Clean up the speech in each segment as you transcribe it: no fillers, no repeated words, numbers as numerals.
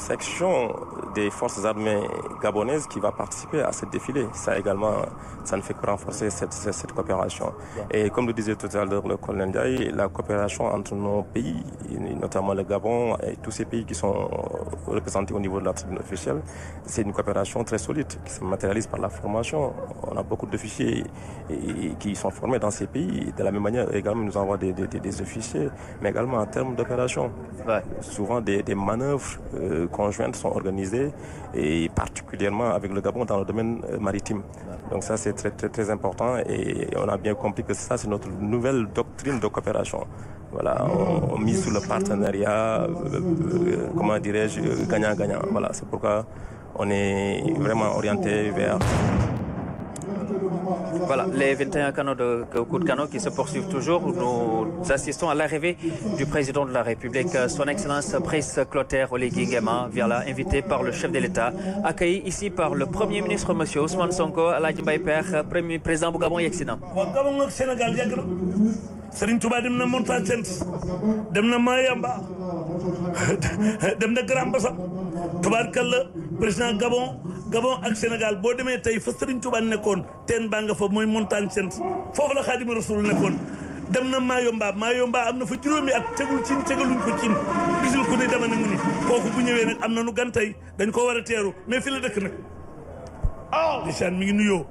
section des forces armées gabonaises qui va participer à ce défilé. Ça également, ça ne fait que renforcer cette coopération. Et comme le disait tout à l'heure le colonel Ndiaye, la coopération entre nos pays, notamment le Gabon et tous ces pays qui sont représentés au niveau de la tribune officielle, c'est une coopération très solide qui se matérialise par la formation. On a beaucoup d'officiers qui sont formés dans ces pays. De la même manière, également, nous envoient des officiers, mais également en termes d'opération. Ouais. Souvent, des manœuvres conjointes sont organisées, et particulièrement avec le Gabon dans le domaine maritime. Donc ça, c'est très, très, très important, et on a bien compris que ça, c'est notre nouvelle doctrine de coopération. Voilà, on mise sur le partenariat, comment dirais-je, gagnant-gagnant. Voilà, c'est pourquoi on est vraiment orienté vers... Voilà, les 21 canaux de coups de canon qui se poursuivent toujours. Nous assistons à l'arrivée du président de la République, son Excellence Brice Clotaire Oligui Nguema, voilà, invité par le chef de l'État, accueilli ici par le Premier ministre, M. Ousmane Sonko, Aladji Mbaye Pekh, Premier président du Gabon yegsi na. Gabon ak Sénégal yàgg na Serigne Touba dem na Montagne Sainte, dem na Mayamba, dem na Grand Bassam, tubaarkalla président Gabon ak Sénégal boo demee tey fa Serigne Touba nekkoon teen baa nga fa mooy Montagne Sainte foofu la Xaadimu Rasuul nekkoon dem na Mayomba am na fa juróomi at tegaluñ ko cin gisul ko ne dama ne mu ni kooku bu ñëwee nag am na nu gan tey dañ ko war a teeru mais fi la dëkk nag lisaan mi ngi nuyoo.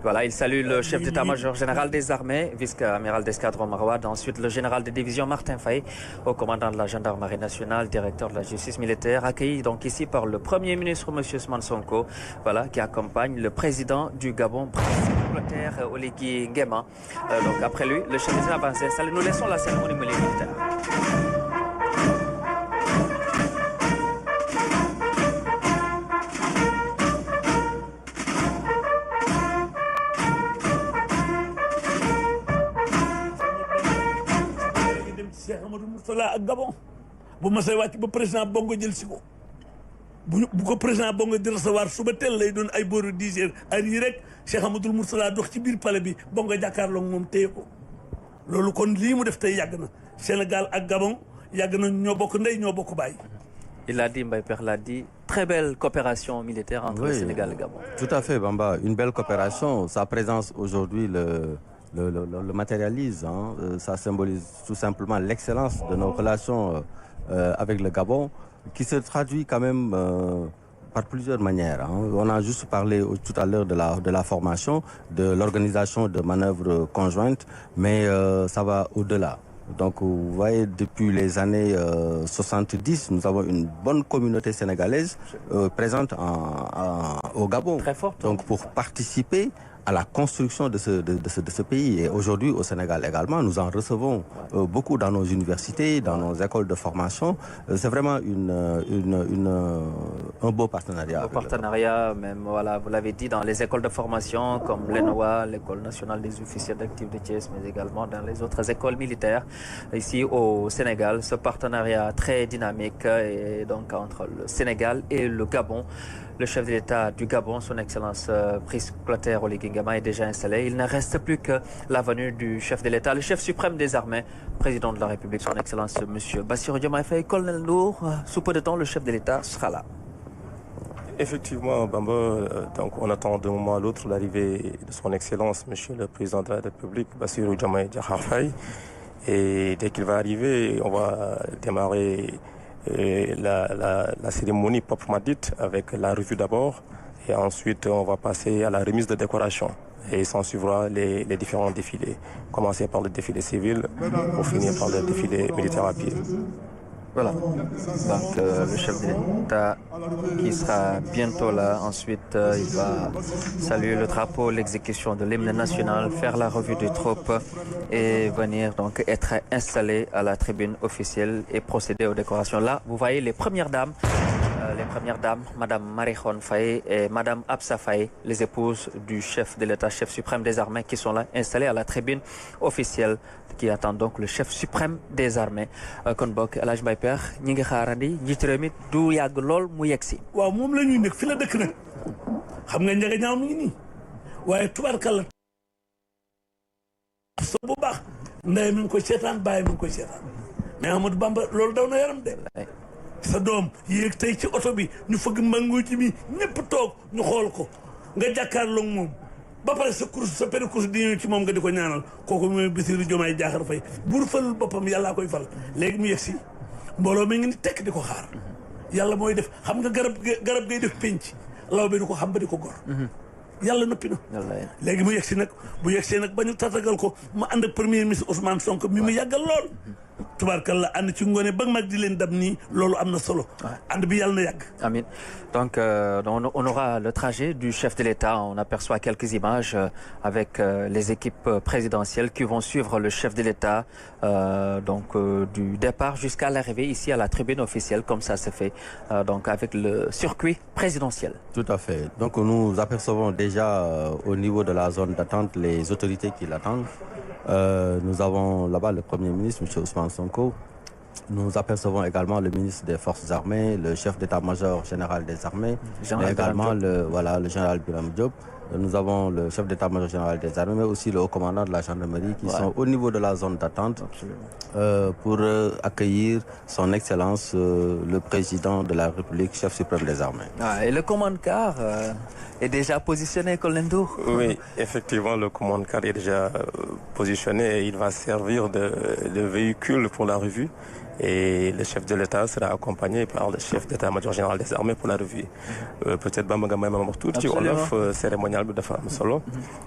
Voilà, il salue le chef d'état-major général des armées, vice-amiral d'escadron Marouad, ensuite le général de division Martin Faye, au commandant de la gendarmerie nationale, directeur de la justice militaire, accueilli donc ici par le Premier ministre, M. Ousmane Sonko, voilà, qui accompagne le président du Gabon, Clotaire Oligui Nguema. Donc après lui, le chef d'état va s'installer. Nous laissons la cérémonie militaire. Cheikh Amadou Mourtala ak Gabon bu ma say wàcc ba président Bongo jël si ko bu ko président Bongo di recevoir suba teel lay doon ay booru 10 heures ay yi rek Cheikh Amadou Mourtala dox ci biir palais bi Bongo jàkkaarloo moom téye ko loolu kon lii mu def tey yàgg na Sénégal ak Gabon yàgg na ñoo bokk ndey ñoo bokk baay. Il l'a dit, Mbaye Pekh l'a dit, très belle coopération militaire entre le Sénégal et le Gabon. Tout à fait, Bamba, une belle coopération. Sa présence aujourd'hui le matérialise, hein. Ça symbolise tout simplement l'excellence de nos relations avec le Gabon, qui se traduit quand même par plusieurs manières, hein. On a juste parlé tout à l'heure de la formation, de l'organisation de manœuvres conjointes, mais ça va au-delà. Donc vous voyez, depuis les années 70, nous avons une bonne communauté sénégalaise présente au Gabon. Très forte. Donc pour participer à la construction de ce pays. Et aujourd'hui, au Sénégal également, nous en recevons beaucoup dans nos universités, dans nos écoles de formation. C'est vraiment un beau partenariat. Un beau partenariat, même, voilà, vous l'avez dit, dans les écoles de formation comme l'ENOA, l'École nationale des officiers d'actifs de Thiès, mais également dans les autres écoles militaires. Ici au Sénégal, ce partenariat très dynamique et donc entre le Sénégal et le Gabon. Le chef de l'État du Gabon, son Excellence Brice Clotaire Oligui Nguema, est déjà installé. Il ne reste plus que la venue du chef de l'État, le chef suprême des armées, président de la République, son Excellence M. Bassirou Diomaye Faye. Colonel Ndour, sous peu de temps, le chef de l'État sera là. Effectivement, Bamba, donc on attend d'un moment à l'autre l'arrivée de son Excellence, M. le Président de la République, Bassirou Diomaye Faye. Et dès qu'il va arriver, on va démarrer la cérémonie proprement dite avec la revue d'abord, et ensuite on va passer à la remise de décoration et s'en suivra les différents défilés, commencer par le défilé civil pour finir par le défilé militaire à pied. Voilà, donc le chef de l'État qui sera bientôt là. Ensuite, il va saluer le drapeau, l'exécution de l'hymne national, faire la revue des troupes et venir donc être installé à la tribune officielle et procéder aux décorations. Là, vous voyez les premières dames, Madame Marie-Khone Faye et Madame Absa Faye, les épouses du chef de l'État, chef suprême des armées, qui sont là, installées à la tribune officielle, qui attend donc le chef suprême des armées. kon bokk El Hadj Mbaye Pekh ñi ngi xaarandi njiitu réew mi du yàgg lool mu yegg si. waaw moom la ñuy nekk fi la dëkk nag xam nga njëga ñaaw mi ngi nii waaye tubaarkàlla so bu baax ndey mi ngi koy seetaan bàyyi mi ngi koy seetaan mais Amadou Bamba loolu daw na yaram de sa doom yéeg tey ci oto bi ñu fëgg mbangu ci bi ñëpp toog ñu xool ko nga jàkkaarloog moom ba pare sa course sa péri course di ñëw ci moom nga di ko ñaanal kooku mooy Bassirou Diomaye Diakhar Faye buur falul boppam yàllaa koy fal léegi mu yegg si mbooloo mi ngi ni tekk di ko xaar yàlla mooy def xam nga garab ngay def penc law bi du ko xam ba di ko gor yàlla noppi na léegi mu yegg si nag bu yegg see nag ba ñu tatagal ko mu ànd ak premier ministre Ousmane Sonko mi mu yàggal lool tubaarkalla ànd ci ngoone ba mag di leen dab nii loolu am na solo ànd bi yàlla na yàgg amin donc on aura le trajet du chef de l'État. On aperçoit quelques images avec les équipes présidentielles qui vont suivre le chef de l'État du départ jusqu'à l'arrivée ici à la tribune officielle comme ça se fait donc avec le circuit présidentiel. Tout à fait. Donc nous apercevons déjà au niveau de la zone d'attente les autorités qui l'attendent. Nous avons là-bas le Premier ministre, M. Ousmane Sonko. Nous apercevons également le ministre des Forces armées, le chef d'état-major général des armées, mais également le général Birame Diop. Nous avons le chef d'état-major général des armées, mais aussi le haut commandant de la gendarmerie qui sont au niveau de la zone d'attente pour accueillir son Excellence le président de la République, chef suprême des armées. Et le commande-car est déjà positionné, Colin Ndour? Oui, effectivement, le commande-car est déjà positionné et il va servir de véhicule pour la revue. Et le chef de l'État sera accompagné par le chef d'état-major général des armées pour la revue. Peut-être Bamba nga may ma wax tuuti ci wolof cérémonial bi dafa am solo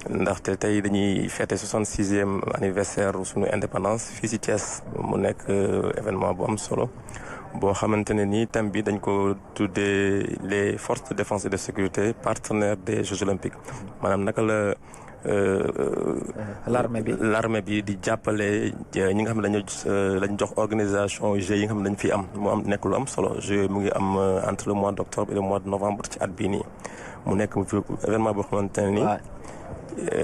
ndaxte tey dañuy fêter 66e anniversaire suñu indépendance fii ci Thiès mu nekk événement bu am solo boo xamante ne nii thème bi dañ ko tuddee les forces de défense et de sécurité partenaires des Jeux olympiques maanaam naka la l'armée bi di jàppale ñi nga xam ne lañ jox organisation jeux yi nga xam ne dañ fi am mu am nekk lu am solo jeux mu ngi am entre le mois d'octobre et le mois de novembre ci at bii nii mu nekk événement boo xamante ne nii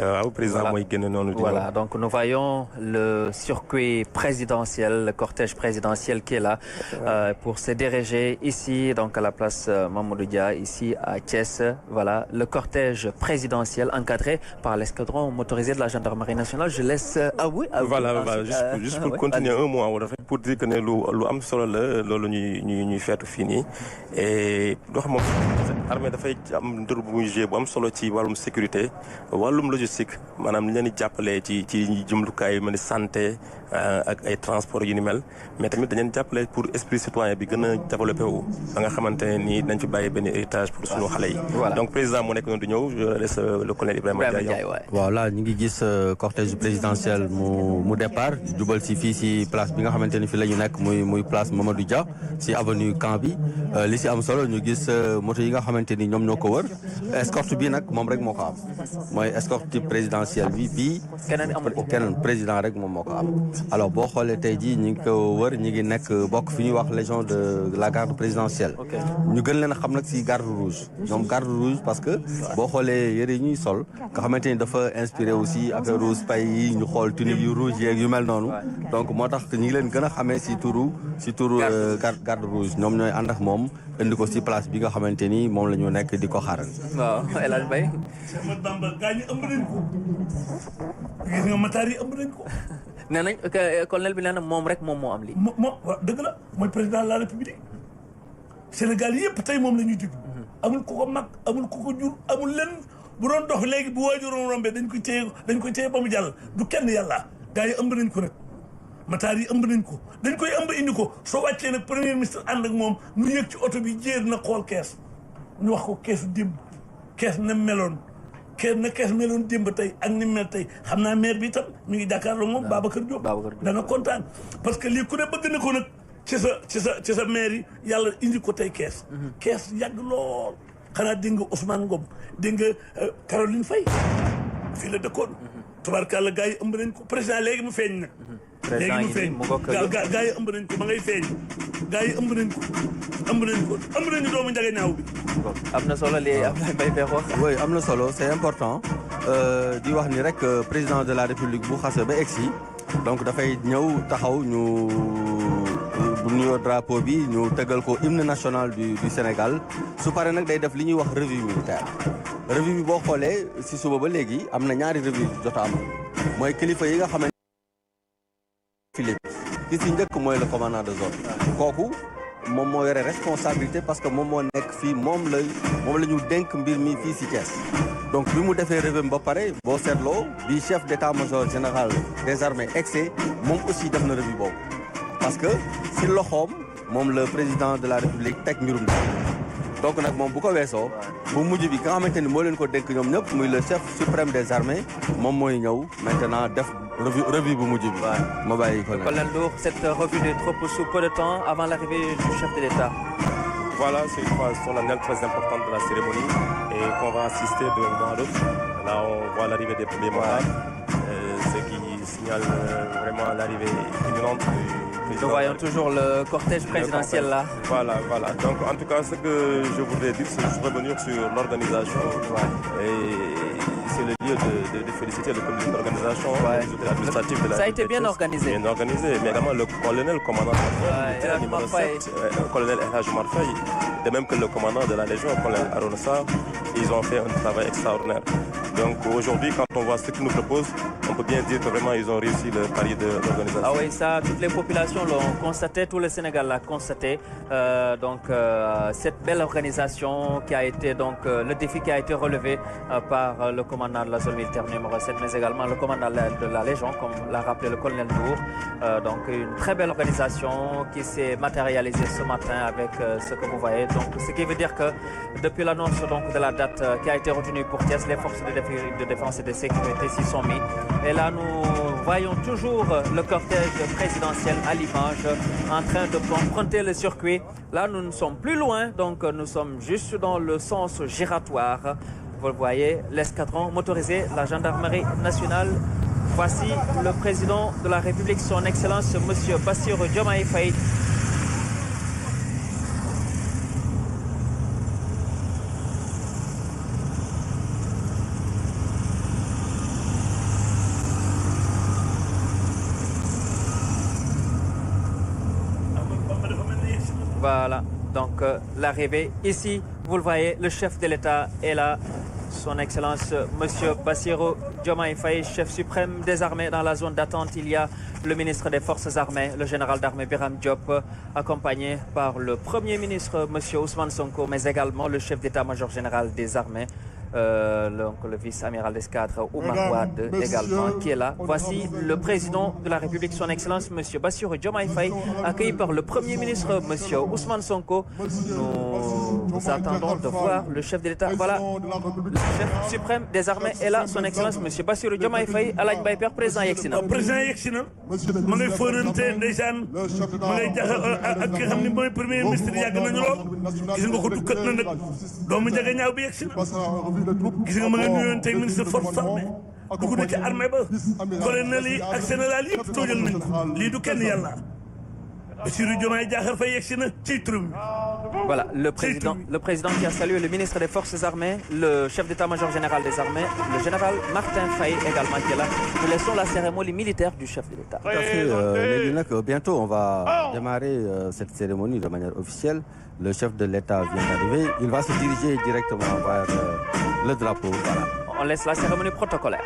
waaw président mooy génn noonu. Voilà, donc nous voyons le circuit présidentiel, le cortège présidentiel qui est là pour se diriger ici, donc à la place Mamadou Dia, ici à Thiès. Voilà, le cortège présidentiel encadré par l'escadron motorisé de la gendarmerie nationale. Je laisse à vous. Voilà, juste pour continuer un mois, pour dire que lu am solo la loolu ñuy feetu fii nii et loo xam moom armée dafay am ndër bu muy jouer bu am solo ci wàllum sécurité wàllum logistique maanaam li leen di jàppale ci jumtukaay yu mel ni santé ak ay transport yu ni mel mais tamit dañ leen jàppale pour esprit citoyen bi gën a développé wu ba nga xamante ne nii dañ fi bàyyi benn héritage pour sunu xale yi. donc président moo nekk noonu di ñëw je laisse le colonel Ibrahima Ndiaye. waaw là ñu ngi gis cortège présidentiel mu départ jubal si fii si place bi nga xamante ni fii la ñu nekk muy place Mamadou Dia si avenue Camp bi li si am solo ñu gis moto yi nga xamante ni ñoom ñoo ko wër escorte bi nag moom rek moo ko am mooy escorte présidentielle bi keneen président rek moom moo ko am. alors boo xoolee tey jii ñi ngi ko wër ñi ngi nekk bokk fi ñuy wax légion de la garde présidentielle ñu gën leen a xam nag si garde rouge ñoom garde rouge parce que boo xoolee yëre yi ñuy sol nga xamante ni dafa inspiré aussi affaire rouge pay yi ñu xool tunique yu rouge yeeg yu mel noonu donc moo tax ñi ngi leen gën a xamee si turu garde rouge ñoom ñooy ànd ak moom indi ko si place bi nga xamante ni moom la ñu nekk di ko xaaral. waaw El Hadj Mbaye. Cheikh Bamba gaañ ëmb nañ ko gis nga mataar yi ëmb nañ ko. nee nañ colonel bi nee na moom rek moom moo am lii. moom dëgg la mooy président de la république Sénégal yëpp tey moom la ñuy déglu. amul ku ko mag amul ku ko jur amul lenn bu doon dox léegi bu waajuroon rombee dañ ko téye ba mu jàll du kenn yàlla gars yi ëmb nañ ko nag mataar yi ëmb nañ ko dañ koy ëmb indi ko soo wàccee nag premier ministre ànd ak moom mu yëg ci oto bi jéer na xool kees ñu wax ko keesu démb kees na meloon kees meloon démb tey ak ni mel tey xam naa maire bi itam mi ngi jàkkaarloo moom Babacar Diop dana kontaan parce que lii ku ne bëgg na ko nag ci sa maire yi yàlla indi ko tey kees yàgg lool xanaa dégg nga Ousmane Ngom dégg nga Caroline Faye fii la dëkkoon tubaarkàlla gars yi ëmb nañ ko président léegi mu feeñ na léegi mu feeñ gars yi ëmb nañ ko ma ngay feeñ gars yi ëmb nañu doomu njaga ñaaw bi am na solo li Abdoulaye Mbaye Pekh wax oui am na solo c'est important di wax ni rek président de la république bu xase ba egsi donc dafay ñëw taxaw bu nuyoo drapeau bi ñu tegal ko hymne national du Sénégal su paree nag day def li ñuy wax revue militaire revue bi boo xoolee si suba ba léegi am na ñaari revue jot a am mooy kilifa yi nga xamante ki si njëkk mooy le commandant de zone kooku moom moo yore responsabilité parce que moom moo nekk fii moom la ñu dénk mbir mi fii si Thiès. donc bi mu defee revue ba pare boo seetloo bi chef d'état-major général des armées excès moom aussi def na revue boobu parce que si loxoom moom le président de la république teg mbirum donc nag moom bu ko weesoo bu mujj bi nga xamante ni moo leen ko dénk ñoom ñëpp muy le chef suprême des armées moom mooy ñëw maintenant def revue bu mujj bi. ma bàyyi ko Colonel Ndour, cette revue des troupes sous peu de temps avant l'arrivée du chef de l'État. Voilà, c'est une phase solennelle très importante de la cérémonie et qu'on va assister de moment à l'autre. Là, on voit l'arrivée des premiers monarques, ce qui signale vraiment l'arrivée imminente du président. Nous voyons toujours le cortège présidentiel là. Voilà. Donc, en tout cas, ce que je voudrais dire, c'est revenir sur l'organisation. Et c'est le lieu de féliciter le comité d'organisation administratif de la. Ça a été bien organisé. Bien organisé, mais également le colonel commandant numéro 7, le colonel Elhaj Omar Faye, de même que le commandant de la Légion, le colonel Harouna Sarr, ils ont fait un travail extraordinaire. Donc aujourd'hui, quand on voit ce qu'ils nous proposent, on peut bien dire que vraiment ils ont réussi le pari de l'organisation. Ah oui, ça, toutes les populations l'ont constaté, tout le Sénégal l'a constaté. Cette belle organisation qui a été le défi qui a été relevé par le commandant de la zone militaire numéro 7, mais également le commandant de la Légion, comme l'a rappelé le colonel Ndour. Donc une très belle organisation qui s'est matérialisée ce matin avec ce que vous voyez. Donc ce qui veut dire que depuis l'annonce de la date qui a été retenue pour Thiès, les forces de défense et de sécurité s'y sont mis. Et là, nous voyons toujours le cortège présidentiel à l'image en train de emprunter le circuit. Là, nous ne sommes plus loin, donc nous sommes juste dans le sens giratoire. Vous le voyez, l'escadron motorisé, la gendarmerie nationale. Voici le président de la République, son Excellence, M. Bassirou Diomaye Faye. Voilà, donc l'arrivée ici, vous le voyez, le chef de l'État est là, son Excellence Monsieur Bassirou Diomaye Faye, chef suprême des armées. Dans la zone d'attente, il y a le ministre des Forces armées, le général d'armée Birame Diop, accompagné par le Premier ministre Monsieur Ousmane Sonko, mais également le chef d'état-major général des armées, le vice-amiral d'escadre Oumar Wade également qui est là. Voici le président de la République, son Excellence Monsieur Bassirou Diomaye Faye, accueilli par le Premier ministre Monsieur Ousmane Sonko. Nous attendons de voir le chef de l'État. Voilà, le chef suprême des armées est là, son Excellence Monsieur Bassirou Diomaye Faye. Alaaji Baye Père, président yegsi na. Président yegsi na ma ngay fóonante ndeysaan ma ngay jax ak ki xam ne mooy premier ministre yàgg nañu lool gis nga ko dukkat na nag doomu Njaga Ñaaw bi yegsi na gis nga ma nga nuyoonte ministre force armée dugg na ci armée ba colonel yi ak général yëpp toojal nañ ko lii du kenn yàlla Bassirou Diomaye Diakhar Faye yegsi na ci turam. Voilà, le président qui a salué le ministre des Forces armées, le chef d'état-major général des armées, le général Martin Faye également qui est là. Nous laissons la cérémonie militaire du chef de l'État. Tout à fait. Bientôt, on va démarrer cette cérémonie de manière officielle. Le chef de l'État vient d'arriver. Il va se diriger directement vers le drapeau. Voilà. On laisse la cérémonie protocolaire.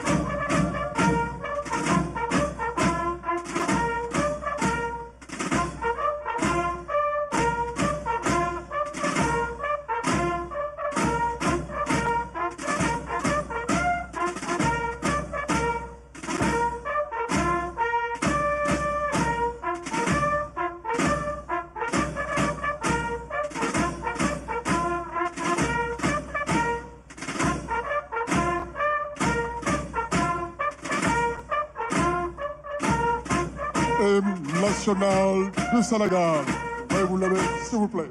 National du Sénégal. Veuillez vous lever, s'il vous plaît.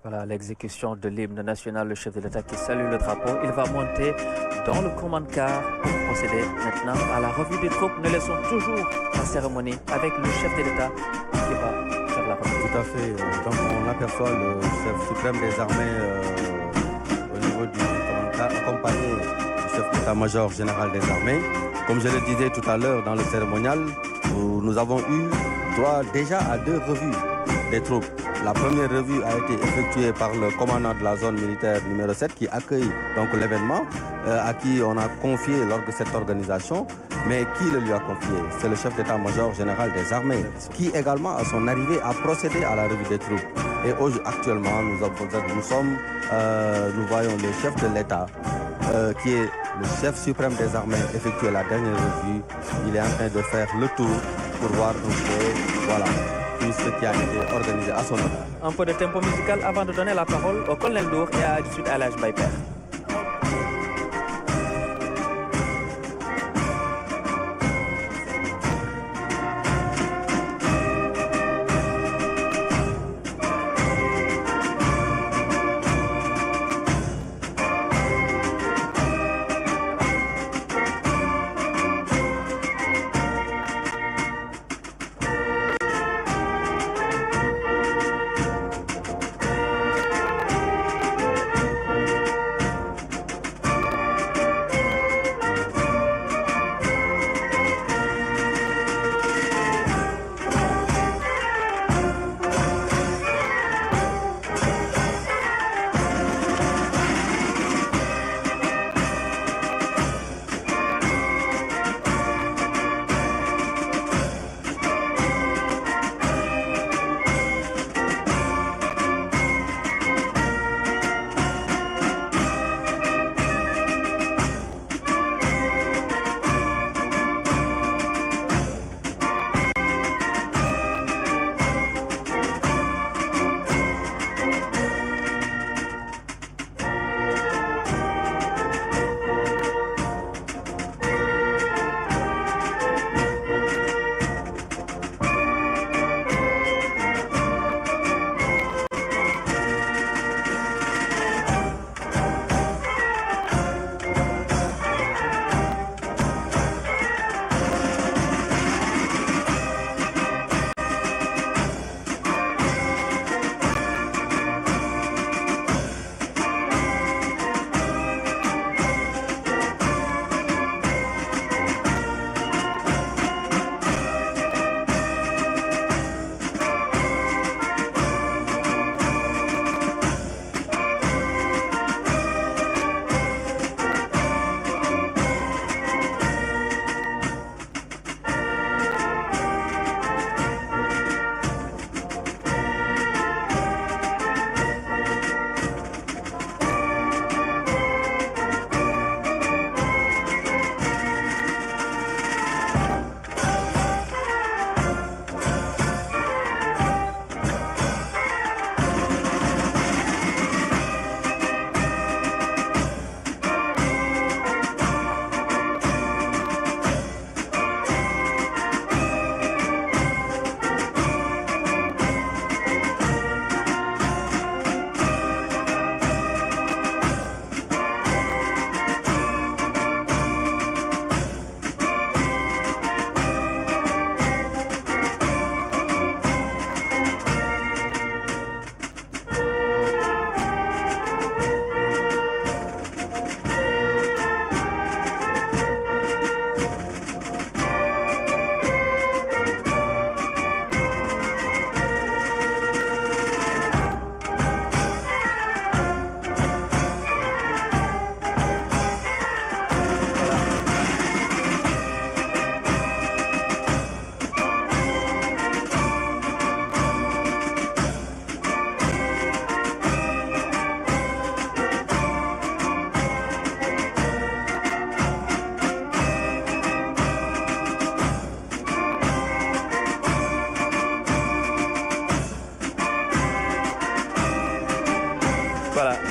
Voilà l'exécution de l'hymne national, le chef de l'État qui salue le drapeau. Il va monter dans le commande-car pour procéder maintenant à la revue des troupes. Nous laissons toujours la cérémonie avec le chef de l'État qui va faire la revue. Tout à fait. Donc on aperçoit le chef suprême des armées au niveau du commande-car, accompagné du chef d'état-major général des armées. Comme je le disais tout à l'heure dans le cérémonial, nous avons eu droit déjà à 2 revues des troupes. La première revue a été effectuée par le commandant de la zone militaire numéro 7 qui accueille donc l'événement, à qui on a confié lors de cette organisation. Mais qui le lui a confié? C'est le chef d'état-major général des armées qui également à son arrivée a procédé à la revue des troupes. Et actuellement nous voyons le chef de l'État qui est le chef suprême des armées effectuer la dernière revue. Il est en train de faire le tour pour voir un peu tout ce qui a été organisé à son honneur. Un peu de tempo musical avant de donner la parole au colonel Ndour et à Sud Alhaj Mbaye Pekh.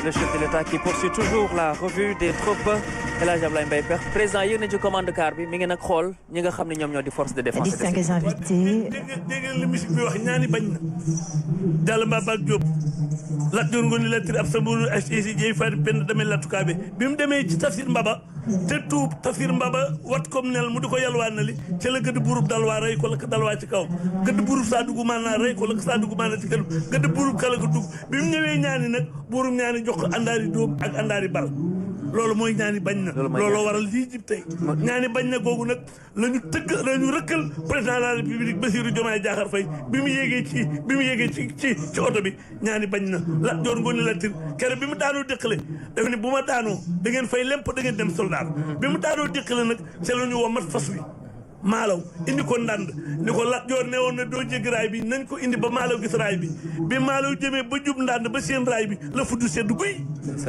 Le chef de l'État qui poursuit toujours la revue des troupes. El Hadj Abdoulaye Mbaye Pekh président yéeg na ci commande car bi mi ngi nag xool ñi nga xam ne ñoom ñoo di force de défense. distingués invités. dégg li musique bi wax ñaani bañ na. Diallo Mbaba ak Diop. Lat Dior Ngoné Latyr ab Samburu HCC Dieye Fadi Penda Damel Latukaabe bi mu demee ci Tafsir Mbaba te tuub Tafsir Mbaba wat comme nel mu di ko yalwaanali ca la gëdd burub dalwaa rey ko la ko dalwaa ci kawam gëdd burub saa dugg maanaa rey ko la ko saa dugg maanaa ci kanam gëdd burub kala ko dugg bi mu ñëwee ñaani nag burub ñaani jox ko àndaari dóom ak àndaari bal loolu mooy ñaani bañ na looloo waral lii jib tey ñaani bañ na googu nag la ñu rëkkal président de la république Bassirou Diomaye Diakhar Faye bi mu yéegee ci oto bi ñaani bañ na Lat Joor Ngoone Latyr kere bi mu daanoo déqale daf ne bu ma daanoo da ngeen fay lemp da ngeen dem soldat bi mu daanoo déqale nag ca la ñu woo mat fas wi maalaw indi ko ndànd ni ko Lat Joor ne woon na doo jéggi raay bi nañ ko indi ba maalaw gis raay bi maalaw jëmee ba jub ndànd ba seen raay bi la fudd seddu guy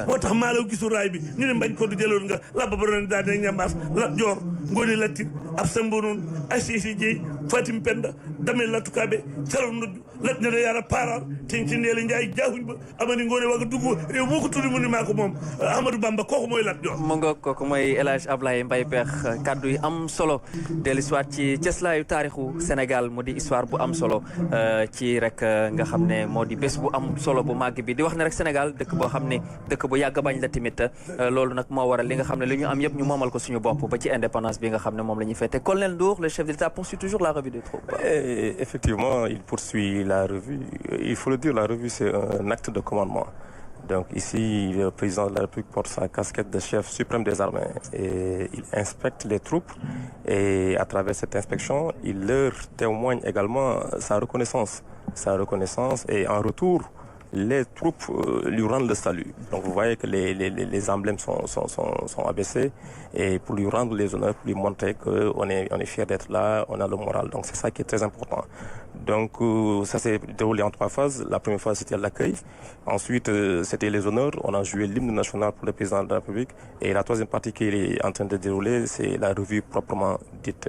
moo tax maalaw gisul raay bi ñu ne mbañ ko du jëloon nga labba ba doon daal dina ñambaas Lat Joor Ngoone Latyr ab sambonoon ay Seysi Jeey Fatim Penda damel Latukaabe calo noddu lat ne da yàlla paaraar ten ci ndeela Njaay jaahuñ ba amani ngoone waga dugg réew moo ko tuddi mu ni maa ko moom Amadou Bamba kooku mooy Lat Joor mu nga kooku mooy El Hadj Ablaye Mbaye Pekh kaddu yi am solo dellusiwaat ci cëslaayu taarixu Sénégal mu di histoire bu am solo ci rek nga xam ne moo di bés bu am solo bu màgg bi di wax ne rek Sénégal dëkk boo xam ne dëkk bu yàgg bañ la tamit loolu nag moo waral li nga xam ne li ñu am yëpp ñu moomal ko suñu bopp ba ci indépendance bi nga xam ne moom la ñuy fête. Colonel Ndour, le chef de l'État poursuit toujours la revue des troupes. Effectivement, il poursuit la revue. Il faut le dire, la revue c'est un acte de commandement. Donc ici, le président de la République porte sa casquette de chef suprême des armées et il inspecte les troupes et à travers cette inspection, il leur témoigne également sa reconnaissance et en retour, les troupes lui rendent le salut. Donc vous voyez que les emblèmes sont abaissés et pour lui rendre les honneurs, pour lui montrer qu'on est fier d'être là, on a le moral. Donc c'est ça qui est très important. Donc ça s'est déroulé en 3 phases. La première phase c'était l'accueil. Ensuite c'était les honneurs. On a joué l'hymne national pour le président de la République. Et la 3e partie qui est en train de dérouler, c'est la revue proprement dite.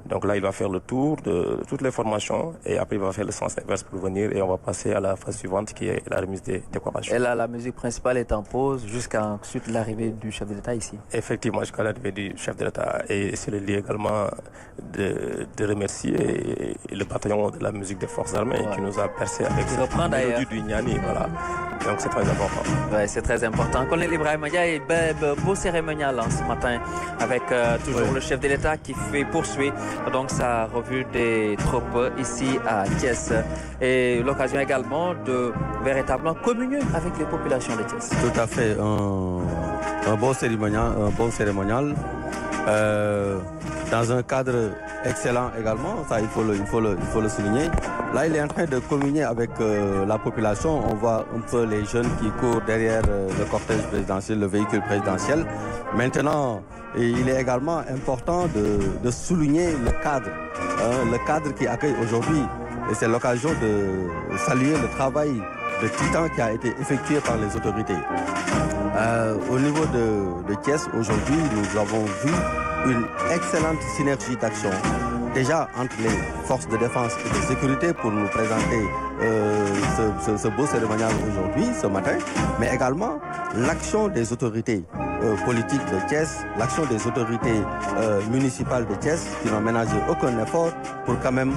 Donc là, il va faire le tour de toutes les formations et après, il va faire le sens inverse pour venir et on va passer à la phase suivante qui est la remise des décorations. Et là, la musique principale est en pause jusqu'à ensuite l'arrivée du chef de l'État ici. Effectivement, jusqu'à l'arrivée du chef de l'État. Et c'est le lieu également de remercier le bataillon de la musique des forces armées qui nous a percé avec cette mélodie du Niani. Voilà. Donc c'est très important. Oui, c'est très important. Colonel Ibrahima Ndiaye, beau cérémonial ce matin avec toujours le chef de l'État qui poursuit donc sa revue des troupes ici à Thiès et l'occasion également de véritablement communier avec les populations de Thiès. Tout à fait, un bon cérémonial, dans un cadre excellent également, ça il faut le souligner. Là, il est en train de communier avec la population. On voit un peu les jeunes qui courent derrière le cortège présidentiel, le véhicule présidentiel. Maintenant, il est également important de souligner le cadre qui accueille aujourd'hui. Et c'est l'occasion de saluer le travail de titan qui a été effectué par les autorités. Au niveau de Thiès, aujourd'hui, nous avons vu une excellente synergie d'action. Déjà entre les forces de défense et de sécurité pour nous présenter ce beau cérémonial aujourd'hui, ce matin, mais également l'action des autorités politiques de Thiès, l'action des autorités municipales de Thiès qui n'ont ménagé aucun effort pour quand même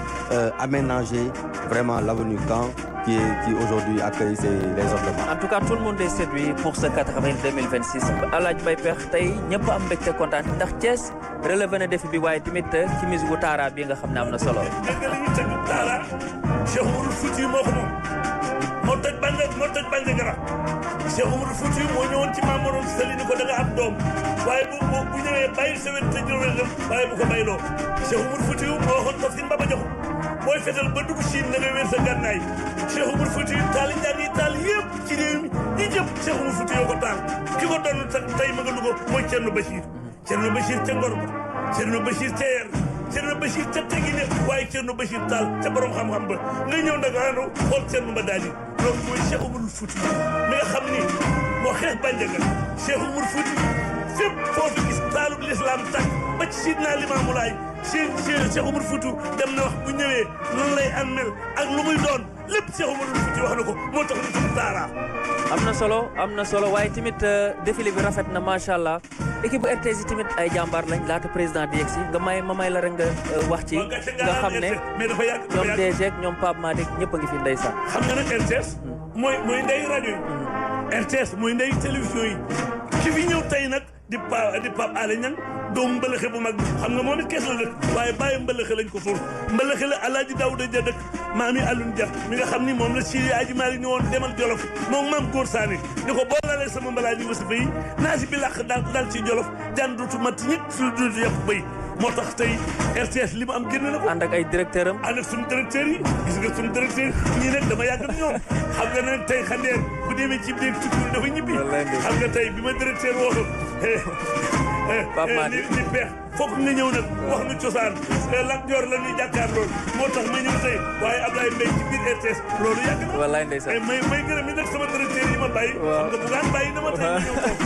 aménager vraiment l'avenue Caen qui aujourd'hui accueille les ornements. En tout cas, tout le monde est séduit pour ce 80 2026. Alaaji Mbaye Pekh tey ñëpp am mbégte kontaan ndax Thiès relevé na défi bi waaye tamit ci musique taara bi nga xam ne am na solo. taara Cheikh Oumar Fouti moo ko moom moo toj Bandiagara Cheikh Oumar Fouti moo ñëwoon ci Maam Mor Sali ni ko da nga am doom waaye bu ñëwee bàyyi sa wet te juróom waaye bu ko bayloo Cheikh Oumar Fouti moo waxoon ko Sine Baba Diakhou booy fetal ba dugg Chine na nga wér sa gànnaay Cheikh Oumar Fouti taal njàng yi taal yëpp ci réew mi ñi jëpp Cheikh Oumar Fouti yoo ko taal ki ko doon tey ma nga Louga mooy Thierno Bachir ca Ngor ba Thierno Bachir teer Thierno Bachir ca tegi ne waaye Thierno Bachir taal ca borom xam-xam ba nga ñëw Ndakaaru xool Thierno ba daal di loolu mooy Cheikh Oumar Fouti mi nga xam ni moo xeex Bandiagara Cheikh Oumar Fouti fépp foofu gis taalub l'islam tàkk ba ci Sidna Limaamu Laay Cheikh Oumar Fouti dem na wax bu ñëwee noonu lay mel ak lu muy doon lépp Cheikh Oumar Fouti wax na ko moo tax ñu tudd taara. am na solo waaye tamit défilé bi rafet na macha allah équipe bu RTS yi tamit ay jàmbaar lañ laata président di yegsi nga may la rek nga wax ci nga xam ne ñoom DG ak ñoom Pape Madick ñëpp a ngi fi ndeysaan. xam nga nag RTS mooy ndey rajo yi RTS mooy ndey télévision yi ki fi ñëw tey nag di Pape Alé Niang doomu mbalaxe bu mag xam nga moom it kees la dëkk waaye bàyyi mbalaxe lañ ko suul mbalaxe la Alaaji Daouda Dia dëkk maami Alioune Dia mi nga xam ni moom la Sidi Aji Malick ni woon demal Jolof moom maam góor saani ni ko boo laalee sama mbalaa ñi wasifa yi naa si bi làq daal ci Jolof jaan dootu mat ñit su dootu yàpp bay moo tax tey RTS li mu am génn na ko. ànd ak ay directeur am. ànd ak suñu directeur yi gis nga suñu directeur yi ñii nag dama yàgg ak ñoom xam nga nag tey xandeer bu demee ci biir tukki dafa ñibbi. xam nga tey bi ma directeur waxoon. Pape Madi ni peex foog nga ñëw nag wax nu cosaan Lat Joor la ñuy jàkkaar loolu moo tax ma ñëw tey waaye Ablaye Mbaye ci biir RTS loolu yàgg na. wallaay ndeysaan may gërëm ni nag sama directeur yi ma bàyyi. xam nga bugaan bàyyi na ma tey ma ñëw foofu.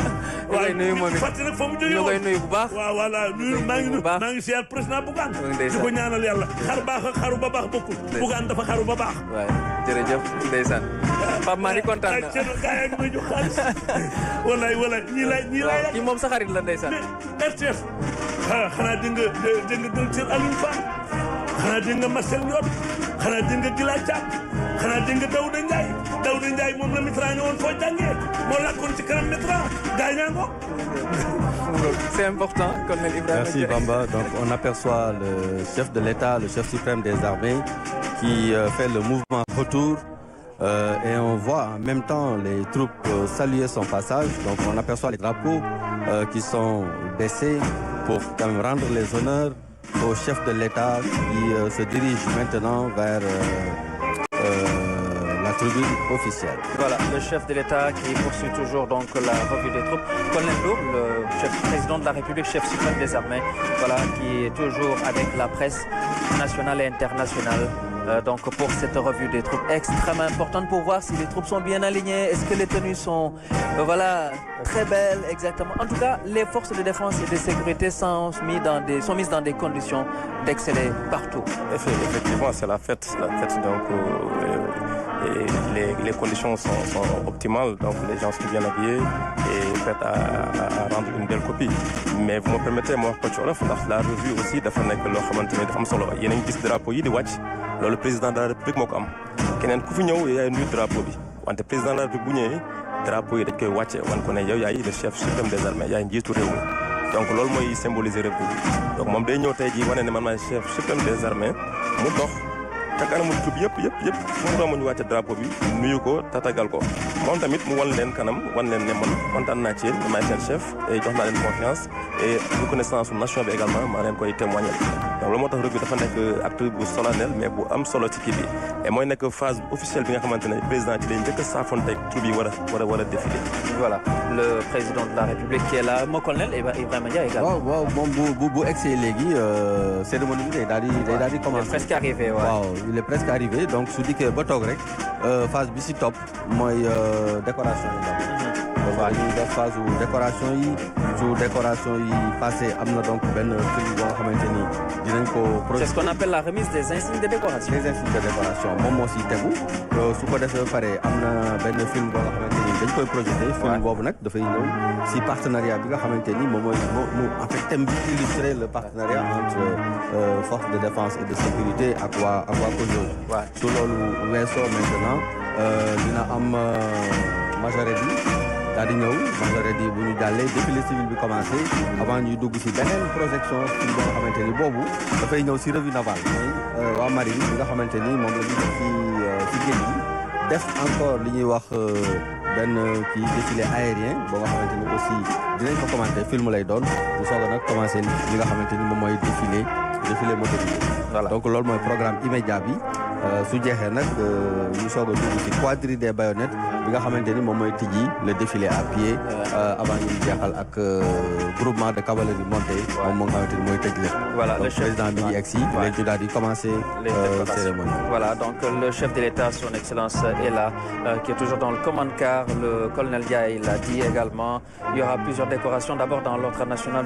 waaw nuyu moom it fàtte nag fa mu jógee woon nuyu bu baax. waaw voilà nuyu maa ngi siyaar président Bougane di ko ñaanal yàlla xar baax ak xaru ba baax bokkul Bougane dafa xaru ba baax. waaw jërëjëf ndeysaan Pape Madi kontaan na gaa yaa ngi may jox xaalis walaay ñii laay kii moom sa xarit la ndeysaan RTS xanaa dégg nga directeur Alioune Fall xanaa dégg nga Marcel Ndione xanaa dégg nga Gila Thiam xanaa dégg nga Daouda Ndiaye moom la Mitra ñëwoon foo jàngee moo làkkoon ci kanam Mitra gaañaa ngo. C'est important, Colonel Ibrahima. Merci Bamba. Donc on aperçoit le chef de l'État, le chef suprême des armées, qui fait le mouvement retour. Et on voit en même temps les troupes saluer son passage. Donc on aperçoit les drapeaux qui sont baissés pour quand même rendre les honneurs au chef de l'État qui se dirige maintenant vers la tribune officielle. Voilà, le chef de l'État qui poursuit toujours donc la revue des troupes. Colonel Ndour, le président de la République, chef suprême des armées, voilà, qui est toujours avec la presse nationale et internationale. Donc pour cette revue des troupes extrêmement importante pour voir si les troupes sont bien alignées, est-ce que les tenues sont voilà très belles exactement. En tout cas, les forces de défense et de sécurité sont mises dans des conditions d'exceller partout. Effectivement, c'est la fête donc les conditions sont optimales, donc les gens sont bien habillés et prêts à rendre une belle copie. Mais vous me permettez, moi, la revue aussi dafa nekk loo xamante ne dafa am solo yéen a ngi gis drapeau yi di wàcc loolu président de la république moo ko am keneen ku fi ñëw yaay nuyu drapeau bi wante président de la république bu ñëwee drapeau yi dañ koy wàcce wan ko ne yow yaay le chef suprême des armées yaay njiitu réew mi donc loolu mooy symboliser république donc moom day ñëw tey jii wane ne man maay chef suprême des armées mu dox te kanamu troupe yëpp fu mu doon ñu wàcce drapeau bi nuyu ko tatagal ko moom tamit mu wan leen kanam wan leen ne man kontaan naa ci yéen maay seen chef et jox naa leen confiance et reconnaissance su nation bi également maa leen koy témoigner donc loolu moo tax revue dafa nekk acte bu solennel mais bu am solo ci kii bi et mooy nekk phase officielle bi nga xamante ne président ci lay njëkk a saafonteeg troupe yi war a défiler. Voilà le président de la République qui est là mon colonel Ibrahima Dia également. waaw moom bu egsee léegi cérémonie bi day daal di commencer. Il est presque arrivé waaw il est presque arrivé donc su dikkee ba toog rek phase bi ci topp mooy décoration yi donc dañuy def phase décoration yi su décoration yi passé am na donc benn film boo nga xamante ni dinañ ko c'est ce qu'on appelle la remise des insignes de décoration. des insignes de décoration moom moo siy tegu su ko defee ba pare am na benn film boo nga xamante ni dañ koy projeté film boobu nag dafay ñëw si partenariat bi nga xamante ni moom mooy en fait thème bi illustrer le partenariat entre forces de défense et de sécurité ak waa COJOS. su loolu weesoo maintenant dina am majorette bi daal di ñëw majorette yi bu ñu jàllee défilé civil bi commencé avant ñuy dugg si beneen projection film boo nga xamante ni boobu dafay ñëw si revue navale mooy waa marine bi nga xamante ni moom la ñu def si géej gi def encore li ñuy wax benn kii défilé aérien boo nga xamante ni aussi dinañ ko commenté film lay doon bu soog a nag commencé li nga xamante ni moom mooy défilé motorisé. Voilà. Donc loolu mooy programme immédiat bi su jeexee nag ñu soog a dugg ci quadrille des baïonnettes bi nga xamante ni moom mooy tijji le défilé à pied avant ñu jeexal ak groupement de cavalerie montée moom moo nga xamante ni mooy tëj lépp. Voilà donc le président bi ngi egsi léegi ñu daal di commencer cérémonie. Voilà donc le chef de l'État son excellence est là qui est toujours dans le command car le colonel Dia il l'a dit également il y aura plusieurs décorations d'abord dans l'ordre national